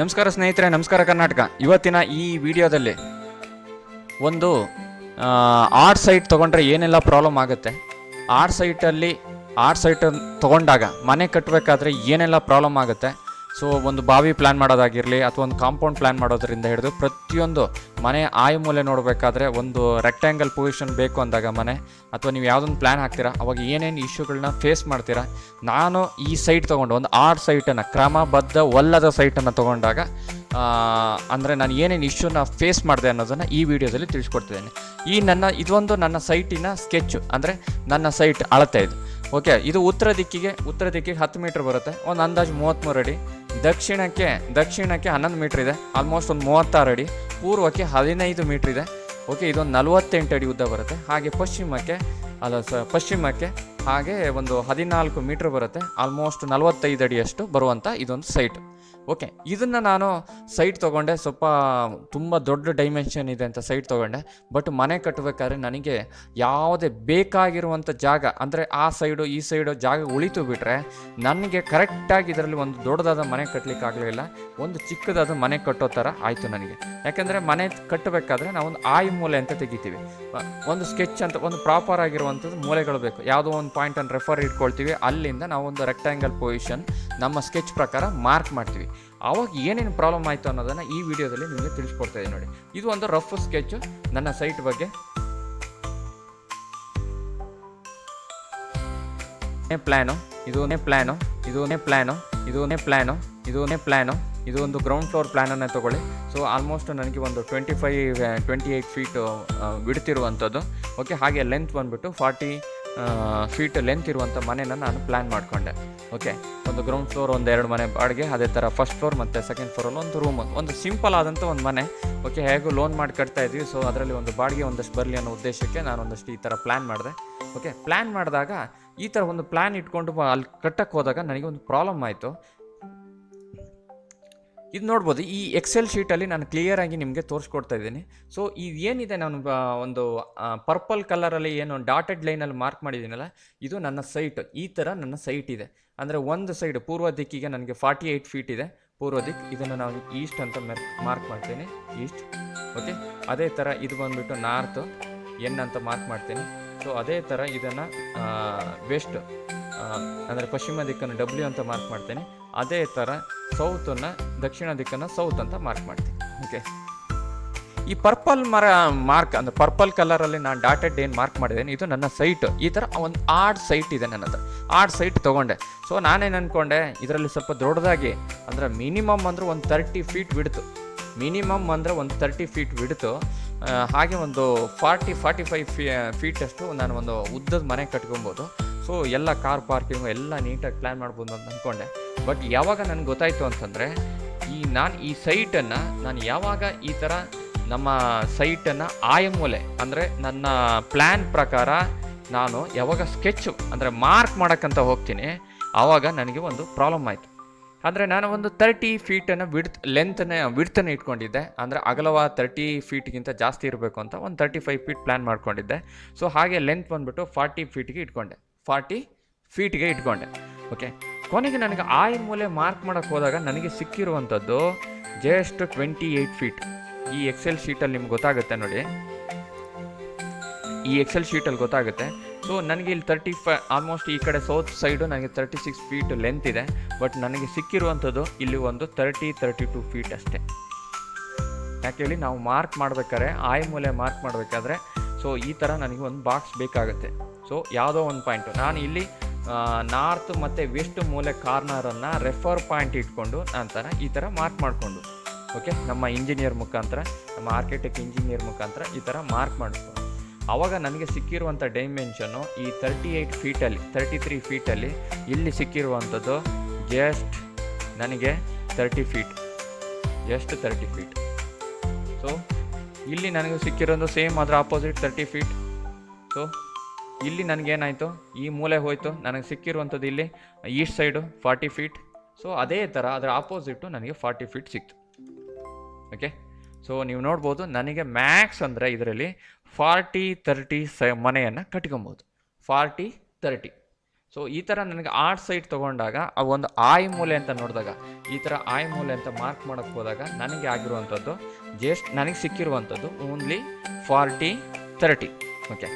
ನಮಸ್ಕಾರ ಸ್ನೇಹಿತರೆ, ನಮಸ್ಕಾರ ಕರ್ನಾಟಕ. ಇವತ್ತಿನ ಈ ವಿಡಿಯೋದಲ್ಲಿ ಒಂದು ಆರ್ಟ್ ಸೈಟ್ ತೊಗೊಂಡ್ರೆ ಏನೆಲ್ಲ ಪ್ರಾಬ್ಲಮ್ ಆಗುತ್ತೆ, ಆರ್ಟ್ ಸೈಟ್ ತೊಗೊಂಡಾಗ ಮನೆ ಕಟ್ಟಬೇಕಾದ್ರೆ ಏನೆಲ್ಲ ಪ್ರಾಬ್ಲಮ್ ಆಗುತ್ತೆ. ಸೊ ಒಂದು ಬಾವಿ ಪ್ಲ್ಯಾನ್ ಮಾಡೋದಾಗಿರಲಿ ಅಥವಾ ಒಂದು ಕಾಂಪೌಂಡ್ ಪ್ಲ್ಯಾನ್ ಮಾಡೋದ್ರಿಂದ ಹಿಡಿದು ಪ್ರತಿಯೊಂದು ಮನೆ ಆಯುಮೂಲೆ ನೋಡಬೇಕಾದ್ರೆ ಒಂದು ರೆಕ್ಟ್ಯಾಂಗಲ್ ಪೊಸಿಷನ್ ಬೇಕು ಅಂದಾಗ ಮನೆ ಅಥವಾ ನೀವು ಯಾವುದೊಂದು ಪ್ಲ್ಯಾನ್ ಹಾಕ್ತೀರಾ ಅವಾಗ ಏನೇನು ಇಶ್ಯೂಗಳನ್ನ ಫೇಸ್ ಮಾಡ್ತೀರಾ. ನಾನು ಈ ಸೈಟ್ ತೊಗೊಂಡು ಒಂದು ಆರ್ಟ್ ಸೈಟನ್ನು ಕ್ರಮಬದ್ಧವಲ್ಲದ ಸೈಟನ್ನು ತೊಗೊಂಡಾಗ ಅಂದರೆ ನಾನು ಏನೇನು ಇಶ್ಯೂನ ಫೇಸ್ ಮಾಡಿದೆ ಅನ್ನೋದನ್ನು ಈ ವಿಡಿಯೋದಲ್ಲಿ ತಿಳಿಸ್ಕೊಡ್ತಿದ್ದೇನೆ. ಇದೊಂದು ನನ್ನ ಸೈಟಿನ ಸ್ಕೆಚ್, ಅಂದರೆ ನನ್ನ ಸೈಟ್ ಅಳತೆ ಇದು. ಓಕೆ, ಇದು ಉತ್ತರ ದಿಕ್ಕಿಗೆ 10 ಮೀಟ್ರ್ ಬರುತ್ತೆ, ಒಂದು ಅಂದಾಜು 33 ಅಡಿ. ದಕ್ಷಿಣಕ್ಕೆ 11 ಮೀಟ್ರ್ ಇದೆ, ಆಲ್ಮೋಸ್ಟ್ ಒಂದು 36 ಅಡಿ. ಪೂರ್ವಕ್ಕೆ 15 ಮೀಟ್ರ್ ಇದೆ. ಓಕೆ, ಇದೊಂದು 48 ಅಡಿ ಉದ್ದ ಬರುತ್ತೆ. ಹಾಗೆ ಪಶ್ಚಿಮಕ್ಕೆ ಹಾಗೆ ಒಂದು 14 ಮೀಟ್ರ್ ಬರುತ್ತೆ, ಆಲ್ಮೋಸ್ಟ್ 45 ಅಡಿಯಷ್ಟು ಬರುವಂಥ ಇದೊಂದು ಸೈಟ್. ಓಕೆ, ಇದನ್ನು ನಾನು ಸೈಟ್ ತೊಗೊಂಡೆ, ತುಂಬ ದೊಡ್ಡ ಡೈಮೆನ್ಷನ್ ಇದೆ ಅಂತ ಸೈಟ್ ತೊಗೊಂಡೆ. ಬಟ್ ಮನೆ ಕಟ್ಟಬೇಕಾದ್ರೆ ನನಗೆ ಯಾವುದೇ ಬೇಕಾಗಿರುವಂಥ ಜಾಗ, ಅಂದರೆ ಆ ಸೈಡು ಈ ಸೈಡು ಜಾಗ ಉಳಿತು ಬಿಟ್ಟರೆ ನನಗೆ ಕರೆಕ್ಟಾಗಿ ಇದರಲ್ಲಿ ಒಂದು ದೊಡ್ಡದಾದ ಮನೆ ಕಟ್ಟಲಿಕ್ಕಾಗಲಿಲ್ಲ, ಒಂದು ಚಿಕ್ಕದಾದ ಮನೆ ಕಟ್ಟೋ ಥರ ಆಯಿತು ನನಗೆ. ಯಾಕೆಂದರೆ ಮನೆ ಕಟ್ಟಬೇಕಾದ್ರೆ ನಾವೊಂದು ಮೂಲೆ ಅಂತ ತೆಗಿತೀವಿ, ಒಂದು ಸ್ಕೆಚ್ ಅಂತ ಒಂದು ಪ್ರಾಪರ್ ಆಗಿರುವಂಥದ್ದು ಮೂಲೆಗಳು ಬೇಕು. ಯಾವುದೋ ಒಂದು ಪಾಯಿಂಟನ್ನು ರೆಫರ್ ಇಟ್ಕೊಳ್ತೀವಿ, ಅಲ್ಲಿಂದ ನಾವೊಂದು ರೆಕ್ಟ್ಯಾಂಗಲ್ ಪೊಸಿಷನ್ ನಮ್ಮ ಸ್ಕೆಚ್ ಪ್ರಕಾರ ಮಾರ್ಕ್ ಮಾಡ್ತೀವಿ. ಆವಾಗ ಏನೇನು ಪ್ರಾಬ್ಲಮ್ ಆಯಿತು ಅನ್ನೋದನ್ನು ಈ ವಿಡಿಯೋದಲ್ಲಿ ನಿಮಗೆ ತಿಳಿಸ್ಕೊಡ್ತಾ ಇದ್ದೀನಿ ನೋಡಿ. ಇದು ಒಂದು ರಫ್ ಸ್ಕೆಚ್ ನನ್ನ ಸೈಟ್ ಬಗ್ಗೆ. ಇದು ಒಂದು ಗ್ರೌಂಡ್ ಫ್ಲೋರ್ ಪ್ಲ್ಯಾನನ್ನು ತೊಗೊಳ್ಳಿ. ಸೊ ಆಲ್ಮೋಸ್ಟ್ ನನಗೆ ಒಂದು 28 ಫೀಟ್ ಬಿಡ್ತಿರುವಂಥದ್ದು. ಓಕೆ, ಹಾಗೆ ಲೆಂತ್ ಬಂದುಬಿಟ್ಟು 40 ಫೀಟ್ ಲೆಂತ್ ಇರುವಂಥ ಮನೆನ ನಾನು ಪ್ಲ್ಯಾನ್ ಮಾಡಿಕೊಂಡೆ. ಓಕೆ, ಒಂದು ಗ್ರೌಂಡ್ ಫ್ಲೋರ್ 2 ಮನೆ ಬಾಡಿಗೆ, ಅದೇ ಥರ ಫಸ್ಟ್ ಫ್ಲೋರ್ ಮತ್ತು ಸೆಕೆಂಡ್ ಫ್ಲೋರಲ್ಲಿ ಒಂದು ರೂಮ್, ಒಂದು ಸಿಂಪಲ್ ಆದಂಥ ಒಂದು ಮನೆ. ಓಕೆ, ಹೇಗೂ ಲೋನ್ ಮಾಡಿ ಕಟ್ತಾ ಇದ್ವಿ, ಸೊ ಅದರಲ್ಲಿ ಒಂದು ಬಾಡಿಗೆ ಒಂದಷ್ಟು ಬರಲಿ ಅನ್ನೋ ಉದ್ದೇಶಕ್ಕೆ ನಾನು ಒಂದಷ್ಟು ಈ ಥರ ಪ್ಲ್ಯಾನ್ ಮಾಡಿದೆ. ಓಕೆ, ಪ್ಲ್ಯಾನ್ ಮಾಡಿದಾಗ ಈ ಥರ ಒಂದು ಪ್ಲ್ಯಾನ್ ಇಟ್ಕೊಂಡು ಅಲ್ಲಿ ಕಟ್ಟಕ್ಕೆ ಹೋದಾಗ ನನಗೆ ಒಂದು ಪ್ರಾಬ್ಲಮ್ ಆಯಿತು. ಇದು ನೋಡ್ಬೋದು, ಈ ಎಕ್ಸೆಲ್ ಶೀಟಲ್ಲಿ ನಾನು ಕ್ಲಿಯರಾಗಿ ನಿಮಗೆ ತೋರಿಸ್ಕೊಡ್ತಾ ಇದ್ದೀನಿ. ಸೊ ಇದೇನಿದೆ, ನಾನು ಒಂದು ಪರ್ಪಲ್ ಕಲರಲ್ಲಿ ಏನು ಡಾಟೆಡ್ ಲೈನಲ್ಲಿ ಮಾರ್ಕ್ ಮಾಡಿದ್ದೀನಲ್ಲ, ಇದು ನನ್ನ ಸೈಟ್. ಈ ಥರ ನನ್ನ ಸೈಟ್ ಇದೆ. ಅಂದರೆ ಒಂದು ಸೈಡ್ ಪೂರ್ವ ದಿಕ್ಕಿಗೆ ನನಗೆ 48 ಫೀಟ್ ಇದೆ ಪೂರ್ವ ದಿಕ್ಕು. ಇದನ್ನು ನಾನು ಈಸ್ಟ್ ಅಂತ ಮಾರ್ಕ್ ಮಾಡ್ತೀನಿ, ಈಸ್ಟ್. ಓಕೆ, ಅದೇ ಥರ ಇದು ಬಂದುಬಿಟ್ಟು ನಾರ್ತ್, ಎನ್ ಅಂತ ಮಾರ್ಕ್ ಮಾಡ್ತೀನಿ. ಸೊ ಅದೇ ಥರ ಇದನ್ನು ವೆಸ್ಟ್ ಅಂದರೆ ಪಶ್ಚಿಮ ದಿಕ್ಕನ್ನು W ಅಂತ ಮಾರ್ಕ್ ಮಾಡ್ತೀನಿ. ಅದೇ ಥರ ಸೌತನ್ನು, ದಕ್ಷಿಣ ದಿಕ್ಕನ್ನು ಸೌತ್ ಅಂತ ಮಾರ್ಕ್ ಮಾಡ್ತೀನಿ. ಓಕೆ, ಈ ಪರ್ಪಲ್ ಅಂದರೆ ಪರ್ಪಲ್ ಕಲರಲ್ಲಿ ನಾನು ಡಾಟೆಡ್ ಏನು ಮಾರ್ಕ್ ಮಾಡಿದ್ದೇನೆ, ಇದು ನನ್ನ ಸೈಟ್. ಈ ಥರ ಒಂದು ಆರ್ಟ್ ಸೈಟ್ ಇದೆ ನನ್ನ ಹತ್ರ. ಆರ್ಟ್ ಸೈಟ್ ತೊಗೊಂಡೆ. ಸೊ ನಾನೇನು ಅಂದ್ಕೊಂಡೆ, ಇದರಲ್ಲಿ ಸ್ವಲ್ಪ ದೊಡ್ಡದಾಗಿ, ಅಂದರೆ ಮಿನಿಮಮ್ ಅಂದರೆ ಒಂದು 30 ಫೀಟ್ ಬಿಡ್ತು, ಹಾಗೆ ಒಂದು 45 ಫೀಟಷ್ಟು ನಾನು ಒಂದು ಉದ್ದದ ಮನೆ ಕಟ್ಕೊಬೋದು. ಸೊ ಎಲ್ಲ ಕಾರ್ ಪಾರ್ಕಿಂಗು ಎಲ್ಲ ನೀಟಾಗಿ ಪ್ಲ್ಯಾನ್ ಮಾಡ್ಬೋದು ಅಂತ ಅಂದ್ಕೊಂಡೆ. ಬಟ್ ಯಾವಾಗ ನನಗೆ ಗೊತ್ತಾಯಿತು ಅಂತಂದರೆ, ಈ ಸೈಟನ್ನು ನಾನು ಯಾವಾಗ ಈ ಥರ ನಮ್ಮ ಸೈಟನ್ನು ಆಯಮೂಲೆ, ಅಂದರೆ ನನ್ನ ಪ್ಲ್ಯಾನ್ ಪ್ರಕಾರ ನಾನು ಯಾವಾಗ ಸ್ಕೆಚ್ ಅಂದರೆ ಮಾರ್ಕ್ ಮಾಡೋಕ್ಕಂತ ಹೋಗ್ತೀನಿ, ಆವಾಗ ನನಗೆ ಒಂದು ಪ್ರಾಬ್ಲಮ್ ಆಯಿತು. ಅಂದರೆ ನಾನು ಒಂದು 30 ಫೀಟನ್ನು ವಿಡ್ತನ್ನು ಇಟ್ಕೊಂಡಿದ್ದೆ. ಅಂದರೆ ಅಗಲವಾದ 30 ಫೀಟ್ಗಿಂತ ಜಾಸ್ತಿ ಇರಬೇಕು ಅಂತ ಒಂದು 35 ಫೀಟ್ ಪ್ಲ್ಯಾನ್ ಮಾಡ್ಕೊಂಡಿದ್ದೆ. ಸೊ ಹಾಗೆ ಲೆಂತ್ ಬಂದುಬಿಟ್ಟು 40 ಫೀಟ್ಗೆ ಇಟ್ಕೊಂಡೆ. ಓಕೆ, ಕೊನೆಗೆ ನನಗೆ ಮೂಲೆ ಮಾರ್ಕ್ ಮಾಡೋಕ್ಕೆ ಹೋದಾಗ ನನಗೆ ಸಿಕ್ಕಿರುವಂಥದ್ದು ಜಸ್ಟ್ 28 ಫೀಟ್. ಈ ಎಕ್ಸೆಲ್ ಶೀಟಲ್ಲಿ ನಿಮ್ಗೆ ಗೊತ್ತಾಗುತ್ತೆ ನೋಡಿ, ಈ ಎಕ್ಸೆಲ್ ಶೀಟಲ್ಲಿ ಗೊತ್ತಾಗುತ್ತೆ. ಸೊ ನನಗೆ ಇಲ್ಲಿ 35 ಆಲ್ಮೋಸ್ಟ್ ಈ ಕಡೆ ಸೌತ್ ಸೈಡು ನನಗೆ 36 ಫೀಟ್ ಲೆಂತ್ ಇದೆ. ಬಟ್ ನನಗೆ ಸಿಕ್ಕಿರುವಂಥದ್ದು ಇಲ್ಲಿ ಒಂದು 32 ಫೀಟ್ ಅಷ್ಟೇ. ಯಾಕೆ ಹೇಳಿ, ನಾವು ಮಾರ್ಕ್ ಮಾಡಬೇಕಾದ್ರೆ ಮೂಲೆ ಮಾರ್ಕ್ ಮಾಡಬೇಕಾದ್ರೆ ಸೊ ಈ ಥರ ನನಗೆ ಒಂದು ಬಾಕ್ಸ್ ಬೇಕಾಗುತ್ತೆ. ಸೊ ಯಾವುದೋ ಒಂದು ಪಾಯಿಂಟು ನಾನು ಇಲ್ಲಿ ನಾರ್ತ್ ಮತ್ತು ವೆಸ್ಟ್ ಮೂಲೆ ಕಾರ್ನರನ್ನು ರೆಫರ್ ಪಾಯಿಂಟ್ ಇಟ್ಕೊಂಡು ಈ ಥರ ಮಾರ್ಕ್ ಮಾಡಿಕೊಂಡು, ಓಕೆ, ನಮ್ಮ ಇಂಜಿನಿಯರ್ ಮುಖಾಂತರ, ನಮ್ಮ ಆರ್ಕಿಟೆಕ್ಟ್ ಇಂಜಿನಿಯರ್ ಮುಖಾಂತರ ಈ ಥರ ಮಾರ್ಕ್ ಮಾಡಿಕೊಂಡು, ಆವಾಗ ನನಗೆ ಸಿಕ್ಕಿರುವಂಥ ಡೈಮೆನ್ಷನ್ನು ಈ 33 ಫೀಟಲ್ಲಿ ಇಲ್ಲಿ ಸಿಕ್ಕಿರುವಂಥದ್ದು ಜಸ್ಟ್ ನನಗೆ 30 ಫೀಟ್. ಸೊ ಇಲ್ಲಿ ನನಗೆ ಸಿಕ್ಕಿರೋದು ಸೇಮ್ ಅದರ ಆಪೋಸಿಟ್ 30 ಫೀಟ್. ಸೊ ಇಲ್ಲಿ ನನಗೇನಾಯಿತು, ಈ ಮೂಲೆ ಹೋಯಿತು, ನನಗೆ ಸಿಕ್ಕಿರುವಂಥದ್ದು ಇಲ್ಲಿ ಈಸ್ಟ್ ಸೈಡು 40 ಫೀಟ್. ಸೊ ಅದೇ ಥರ ಅದರ ಆಪೋಸಿಟ್ಟು ನನಗೆ 40 ಫೀಟ್ ಸಿಕ್ತು. ಓಕೆ, ಸೊ ನೀವು ನೋಡ್ಬೋದು, ನನಗೆ ಮ್ಯಾಕ್ಸ್ ಅಂದರೆ ಇದರಲ್ಲಿ 40-30 ಮನೆಯನ್ನು ಕಟ್ಕೊಬೋದು. 40-30 ಸೊ ಈ ಥರ ನನಗೆ ಆರ್ಟ್ ಸೈಟ್ ತೊಗೊಂಡಾಗ ಆ ಒಂದು ಆಯ್ ಮೂಲೆ ಅಂತ ನೋಡಿದಾಗ, ಈ ಥರ ಆಯ್ ಮೂಲೆ ಅಂತ ಮಾರ್ಕ್ ಮಾಡೋಕ್ಕೆ ಹೋದಾಗ ನನಗೆ ಆಗಿರುವಂಥದ್ದು ನನಗೆ ಸಿಕ್ಕಿರುವಂಥದ್ದು ಓನ್ಲಿ 40-30. ಓಕೆ,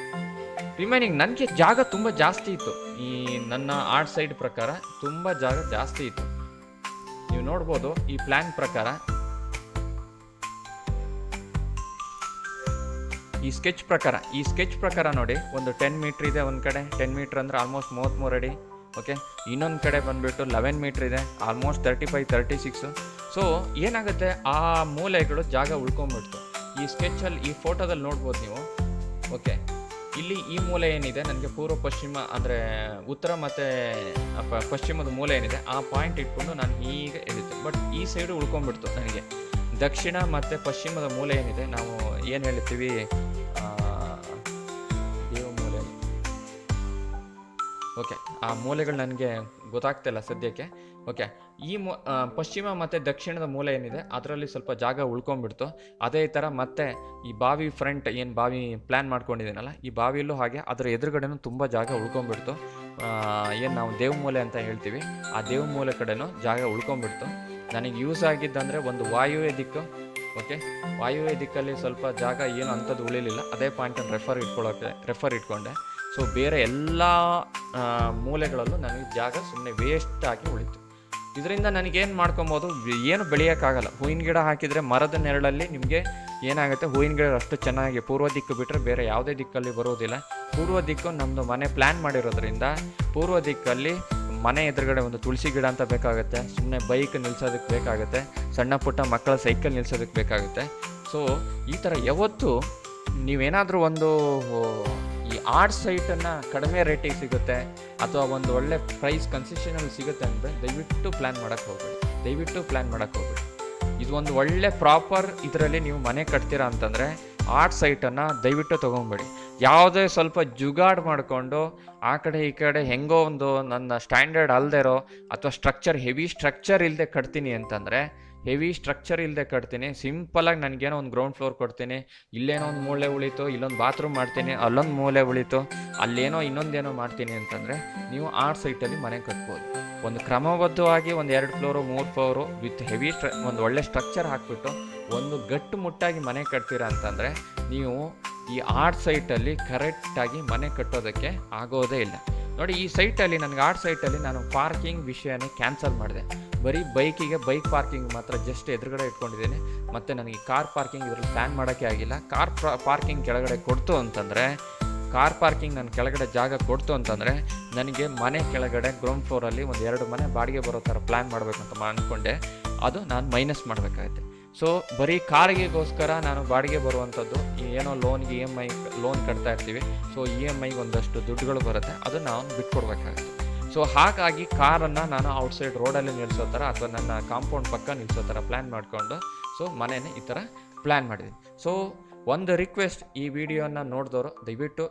ರಿಮೈನಿಂಗ್ ನನಗೆ ಜಾಗ ತುಂಬ ಜಾಸ್ತಿ ಇತ್ತು. ಈ ನನ್ನ ಆರ್ಟ್ ಸೈಟ್ ಪ್ರಕಾರ ತುಂಬ ಜಾಗ ಜಾಸ್ತಿ ಇತ್ತು. ನೀವು ನೋಡ್ಬೋದು ಈ ಪ್ಲ್ಯಾನ್ ಪ್ರಕಾರ, ಈ ಸ್ಕೆಚ್ ಪ್ರಕಾರ ನೋಡಿ, ಒಂದು 10 ಮೀಟ್ರ್ ಇದೆ ಒಂದು ಕಡೆ. 10 ಮೀಟ್ರ್ ಅಂದರೆ ಆಲ್ಮೋಸ್ಟ್ 33 ಅಡಿ. ಓಕೆ, ಇನ್ನೊಂದು ಕಡೆ ಬಂದುಬಿಟ್ಟು 11 ಮೀಟ್ರ್ ಇದೆ, ಆಲ್ಮೋಸ್ಟ್ 35-36. ಸೊ ಏನಾಗುತ್ತೆ, ಆ ಮೂಲೆಗಳು ಜಾಗ ಉಳ್ಕೊಂಬಿಡ್ತು. ಈ ಸ್ಕೆಚಲ್ಲಿ, ಈ ಫೋಟೋದಲ್ಲಿ ನೋಡ್ಬೋದು ನೀವು. ಓಕೆ, ಇಲ್ಲಿ ಈ ಮೂಲೆ ಏನಿದೆ ನನಗೆ ಪೂರ್ವ ಪಶ್ಚಿಮ ಅಂದರೆ ಉತ್ತರ ಮತ್ತು ಪಶ್ಚಿಮದ ಮೂಲೆ ಏನಿದೆ ಆ ಪಾಯಿಂಟ್ ಇಟ್ಕೊಂಡು ನಾನು ಹೀಗೆ ಎಳಿತೆ. ಬಟ್ ಈ ಸೈಡು ಉಳ್ಕೊಂಡ್ಬಿಡ್ತು ನನಗೆ. ದಕ್ಷಿಣ ಮತ್ತು ಪಶ್ಚಿಮದ ಮೂಲೆ ಏನಿದೆ, ನಾವು ಏನು ಹೇಳ್ತೀವಿ ದೇವ ಮೂಲೆ. ಓಕೆ, ಆ ಮೂಲೆಗಳು ನನಗೆ ಗೊತ್ತಾಗ್ತಿಲ್ಲ ಸದ್ಯಕ್ಕೆ. ಓಕೆ, ಈ ಪಶ್ಚಿಮ ಮತ್ತು ದಕ್ಷಿಣದ ಮೂಲೆ ಏನಿದೆ ಅದರಲ್ಲಿ ಸ್ವಲ್ಪ ಜಾಗ ಉಳ್ಕೊಂಡ್ಬಿಡ್ತು. ಅದೇ ಥರ ಮತ್ತೆ ಈ ಬಾವಿ ಫ್ರಂಟ್ ಏನು ಬಾವಿ ಪ್ಲ್ಯಾನ್ ಮಾಡ್ಕೊಂಡಿದ್ದೀನಲ್ಲ, ಈ ಬಾವಿಯಲ್ಲೂ ಹಾಗೆ ಅದರ ಎದುರುಗಡೆನೂ ತುಂಬ ಜಾಗ ಉಳ್ಕೊಂಡ್ಬಿಡ್ತು. ಏನು ನಾವು ದೇವ ಮೂಲೆ ಅಂತ ಹೇಳ್ತೀವಿ, ಆ ದೇವ ಮೂಲೆ ಕಡೆನೂ ಜಾಗ ಉಳ್ಕೊಂಡ್ಬಿಡ್ತು. ನನಗೆ ಯೂಸ್ ಆಗಿದ್ದಂದರೆ ಒಂದು ವಾಯುವ್ಯ ದಿಕ್ಕು. ಓಕೆ, ವಾಯುವ್ಯ ದಿಕ್ಕಲ್ಲಿ ಸ್ವಲ್ಪ ಜಾಗ ಏನು ಅಂಥದ್ದು ಉಳಿಲಿಲ್ಲ. ಅದೇ ಪಾಯಿಂಟನ್ನು ರೆಫರ್ ಇಟ್ಕೊಂಡೆ. ಸೊ ಬೇರೆ ಎಲ್ಲ ಮೂಲೆಗಳಲ್ಲೂ ನನಗೆ ಜಾಗ ಸುಮ್ಮನೆ ವೇಸ್ಟ್ ಆಗಿ ಉಳಿತು. ಇದರಿಂದ ನನಗೇನು ಮಾಡ್ಕೊಬೋದು, ಏನು ಬೆಳೆಯೋಕ್ಕಾಗಲ್ಲ. ಹೂವಿನ ಗಿಡ ಹಾಕಿದರೆ ಮರದ ನೆರಳಲ್ಲಿ ನಿಮಗೆ ಏನಾಗುತ್ತೆ, ಹೂವಿನ ಗಿಡ ಅಷ್ಟು ಚೆನ್ನಾಗಿ ಪೂರ್ವ ದಿಕ್ಕು ಬಿಟ್ಟರೆ ಬೇರೆ ಯಾವುದೇ ದಿಕ್ಕಲ್ಲಿ ಬರೋದಿಲ್ಲ. ಪೂರ್ವ ದಿಕ್ಕು ನಮ್ಮದು ಮನೆ ಪ್ಲ್ಯಾನ್ ಮಾಡಿರೋದ್ರಿಂದ ಪೂರ್ವ ದಿಕ್ಕಲ್ಲಿ ಮನೆ ಎದುರುಗಡೆ ಒಂದು ತುಳಸಿ ಗಿಡ ಅಂತ ಬೇಕಾಗುತ್ತೆ, ಸುಮ್ಮನೆ ಬೈಕ್ ನಿಲ್ಸೋದಕ್ಕೆ ಬೇಕಾಗುತ್ತೆ, ಸಣ್ಣ ಪುಟ್ಟ ಮಕ್ಕಳ ಸೈಕಲ್ ನಿಲ್ಸೋದಕ್ಕೆ ಬೇಕಾಗುತ್ತೆ. ಸೊ ಈ ಥರ ಯಾವತ್ತೂ ನೀವೇನಾದರೂ ಒಂದು ಈ ಆರ್ಟ್ ಸೈಟನ್ನು ಕಡಿಮೆ ರೇಟಿಗೆ ಸಿಗುತ್ತೆ ಅಥವಾ ಒಂದು ಒಳ್ಳೆ ಪ್ರೈಸ್ ಕನ್ಸೆಷನಲ್ಲಿ ಸಿಗುತ್ತೆ ಅಂದರೆ ದಯವಿಟ್ಟು ಪ್ಲ್ಯಾನ್ ಮಾಡೋಕ್ಕೆ ಹೋಗಬೇಡಿ. ಇದು ಒಂದು ಒಳ್ಳೆ ಪ್ರಾಪರ್ ಇದರಲ್ಲಿ ನೀವು ಮನೆ ಕಟ್ತೀರಾ ಅಂತಂದರೆ ಆರ್ಟ್ ಸೈಟನ್ನು ದಯವಿಟ್ಟು ತೊಗೊಬೇಡಿ. ಯಾವುದೇ ಸ್ವಲ್ಪ ಜುಗಾಡ್ ಮಾಡಿಕೊಂಡು ಆ ಕಡೆ ಈ ಕಡೆ ಹೆಂಗೋ ಒಂದು ನನ್ನ ಸ್ಟ್ಯಾಂಡರ್ಡ್ ಅಲ್ಲದೆ ಅಥವಾ ಹೆವಿ ಸ್ಟ್ರಕ್ಚರ್ ಇಲ್ಲದೆ ಕಟ್ತೀನಿ ಅಂತಂದರೆ, ಸಿಂಪಲಾಗಿ ನನಗೇನೋ ಒಂದು ಗ್ರೌಂಡ್ ಫ್ಲೋರ್ ಕೊಡ್ತೀನಿ, ಇಲ್ಲೇನೋ ಒಂದು ಮೂಲೆ ಉಳಿತು, ಇಲ್ಲೊಂದು ಬಾತ್ರೂಮ್ ಮಾಡ್ತೀನಿ, ಅಲ್ಲೊಂದು ಮೂಲೆ ಉಳಿತು, ಅಲ್ಲೇನೋ ಇನ್ನೊಂದೇನೋ ಮಾಡ್ತೀನಿ ಅಂತಂದರೆ ನೀವು ಆರ್ಟ್ ಸೈಟಲ್ಲಿ ಮನೆ ಕಟ್ಬೋದು. ಒಂದು ಕ್ರಮಬದ್ಧವಾಗಿ ಒಂದು 2 ಫ್ಲೋರು 3 ಫ್ಲೋರು ವಿತ್ ಹೆವಿ ಒಂದು ಒಳ್ಳೆ ಸ್ಟ್ರಕ್ಚರ್ ಹಾಕ್ಬಿಟ್ಟು ಒಂದು ಗಟ್ಟು ಮುಟ್ಟಾಗಿ ಮನೆ ಕಟ್ತೀರಾ ಅಂತಂದರೆ ನೀವು ಈ ಆರ್ಟ್ ಸೈಟಲ್ಲಿ ಕರೆಕ್ಟಾಗಿ ಮನೆ ಕಟ್ಟೋದಕ್ಕೆ ಆಗೋದೇ ಇಲ್ಲ. ನೋಡಿ, ಈ ಸೈಟಲ್ಲಿ ನನಗೆ ಆರ್ಟ್ ಸೈಟಲ್ಲಿ ನಾನು ಪಾರ್ಕಿಂಗ್ ವಿಷಯನೇ ಕ್ಯಾನ್ಸಲ್ ಮಾಡಿದೆ. ಬರೀ ಬೈಕ್ ಪಾರ್ಕಿಂಗ್ ಮಾತ್ರ ಜಸ್ಟ್ ಎದುರುಗಡೆ ಇಟ್ಕೊಂಡಿದ್ದೇನೆ. ಮತ್ತು ನನಗೆ ಕಾರ್ ಪಾರ್ಕಿಂಗ್ ಇದರಲ್ಲಿ ಪ್ಲ್ಯಾನ್ ಮಾಡೋಕ್ಕೆ ಆಗಿಲ್ಲ. ಪಾರ್ಕಿಂಗ್ ಕೆಳಗಡೆ ಕೊಡ್ತು ಅಂತಂದರೆ ನನ್ನ ಕೆಳಗಡೆ ಜಾಗ ಕೊಡ್ತು ಅಂತಂದರೆ ನನಗೆ ಮನೆ ಕೆಳಗಡೆ ಗ್ರೌಂಡ್ ಫ್ಲೋರಲ್ಲಿ ಒಂದು 2 ಮನೆ ಬಾಡಿಗೆ ಬರೋ ಥರ ಪ್ಲ್ಯಾನ್ ಮಾಡಬೇಕು ಅಂತ ಅಂದ್ಕೊಂಡೆ. ಅದು ನಾನು ಮೈನಸ್ ಮಾಡಬೇಕಾಗುತ್ತೆ. ಸೊ ಬರೀ ಕಾರಿಗೆಗೋಸ್ಕರ ನಾನು ಬಾಡಿಗೆ ಬರುವಂಥದ್ದು ಏನೋ ಲೋನ್ಗೆ ಲೋನ್ ಕಟ್ತಾ ಇರ್ತೀವಿ. ಸೊ EMIಗೆ ಒಂದಷ್ಟು ದುಡ್ಡುಗಳು ಬರುತ್ತೆ, ಅದನ್ನು ನಾವು ಬಿಟ್ಕೊಡ್ಬೇಕಾಗುತ್ತೆ. ಸೊ ಹಾಗಾಗಿ ಕಾರನ್ನು ನಾನು ಔಟ್ಸೈಡ್ ರೋಡಲ್ಲಿ ನಿಲ್ಲಿಸೋ ಥರ ಅಥವಾ ನನ್ನ ಕಾಂಪೌಂಡ್ ಪಕ್ಕ ನಿಲ್ಲಿಸೋ ಥರ ಪ್ಲ್ಯಾನ್ ಮಾಡಿಕೊಂಡು ಸೊ ಮನೇನೆ ಈ ಥರ ಪ್ಲ್ಯಾನ್ ಮಾಡಿದ್ದೀನಿ. ಸೊ ಒಂದು ರಿಕ್ವೆಸ್ಟ್, ಈ ವಿಡಿಯೋನ ನೋಡಿದವರು ದಯವಿಟ್ಟು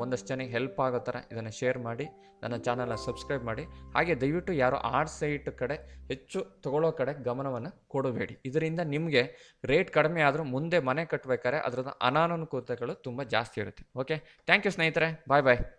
ಒಂದಷ್ಟು ಜನಕ್ಕೆ ಹೆಲ್ಪ್ ಆಗೋ ಥರ ಇದನ್ನು ಶೇರ್ ಮಾಡಿ, ನನ್ನ ಚಾನಲ್ನ ಸಬ್ಸ್ಕ್ರೈಬ್ ಮಾಡಿ. ಹಾಗೆ ದಯವಿಟ್ಟು ಯಾರೋ ಆರ್ಟ್ ಸೈಟ್ ಕಡೆ ಹೆಚ್ಚು ತೊಗೊಳ್ಳೋ ಕಡೆ ಗಮನವನ್ನು ಕೊಡಬೇಡಿ. ಇದರಿಂದ ನಿಮಗೆ ರೇಟ್ ಕಡಿಮೆ ಆದರೂ ಮುಂದೆ ಮನೆ ಕಟ್ಟಬೇಕಾದ್ರೆ ಅದರ ಅನಾನುಕೂಲತೆಗಳು ತುಂಬ ಜಾಸ್ತಿ ಇರುತ್ತೆ. ಓಕೆ, ಥ್ಯಾಂಕ್ ಯು ಸ್ನೇಹಿತರೆ, ಬಾಯ್.